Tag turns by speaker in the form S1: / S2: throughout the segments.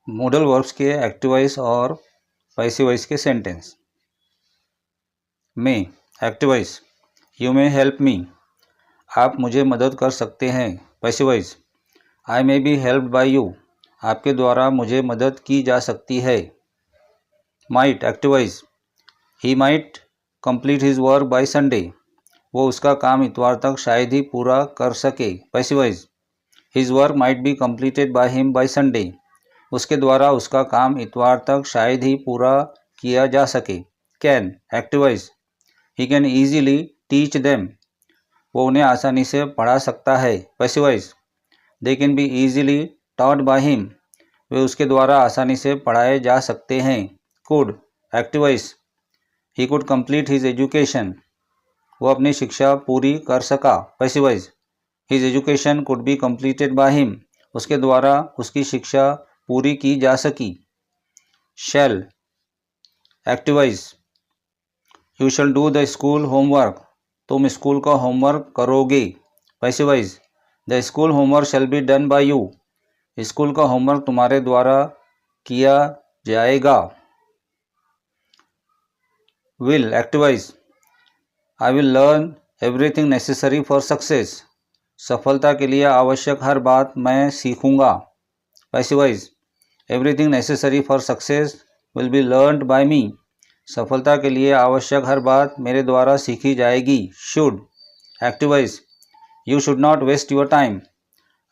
S1: Modal verbs के active voice और passive voice के सेंटेंस। मैं active voice, you may help me, आप मुझे मदद कर सकते हैं। Passive voice, I may be helped bye you, आपके द्वारा मुझे मदद की जा सकती है। Might active voice, he might complete his work by Sunday, वो उसका काम इतवार तक शायद ही पूरा कर सके। Passive voice, his work might be completed by him by Sunday, उसके द्वारा उसका काम इतवार तक शायद ही पूरा किया जा सके। Can active voice, he can easily teach them, वो उन्हें आसानी से पढ़ा सकता है। Passive voice, they can be easily taught by him, वे उसके द्वारा आसानी से पढ़ाए जा सकते हैं। Could active voice, he could complete his education, वो अपनी शिक्षा पूरी कर सका। Passive voice, his education could be completed by him, उसके द्वारा उसकी शिक्षा पूरी की जा सकी। Shall active voice, you shall do the school homework, तुम स्कूल का होमवर्क करोगे। Passive voice, the school homework shall be done by you, school का होमवर्क तुम्हारे द्वारा किया जाएगा। Will active voice, I will learn everything necessary for success, सफलता के लिए आवश्यक हर बात मैं सीखूंगा। Passive voice, everything necessary for success will be learned by me, सफलता के लिए आवश्यक हर बात मेरे द्वारा सीखी जाएगी। Should active voice, you should not waste your time,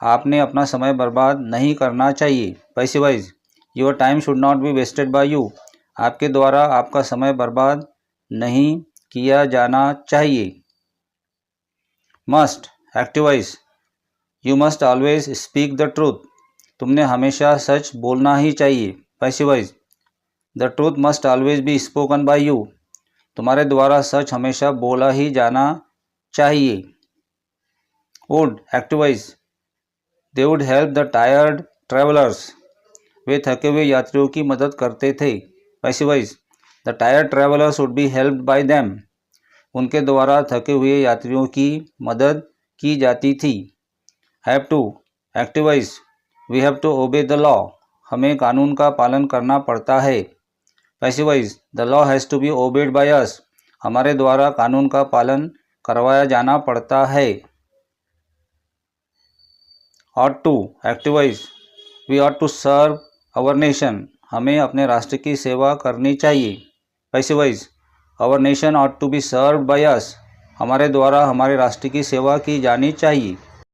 S1: आपने अपना समय बर्बाद नहीं करना चाहिए। Passive voice, your time should not be wasted by you, आपके द्वारा आपका समय बर्बाद नहीं किया जाना चाहिए। Must active voice, you must always speak the truth, तुमने हमेशा सच बोलना ही चाहिए। Passive voice, the truth must always be spoken by you, तुम्हारे द्वारा सच हमेशा बोला ही जाना चाहिए। Would active voice, they would help the tired travellers, वे थके हुए यात्रियों की मदद करते थे। Passive voice, the tired travellers would be helped by them, उनके द्वारा थके हुए यात्रियों की मदद की जाती थी। Have to active voice, we have to obey the law, हमें कानून का पालन करना पड़ता है। Passive voice, the law has to be obeyed by us, हमारे द्वारा कानून का पालन करवाया जाना पड़ता है। Ought to active voice, we ought to serve our nation, हमें अपने राष्ट्र की सेवा करनी चाहिए। Passive voice, our nation ought to be served by us, हमारे द्वारा हमारे राष्ट्र की सेवा की जानी चाहिए।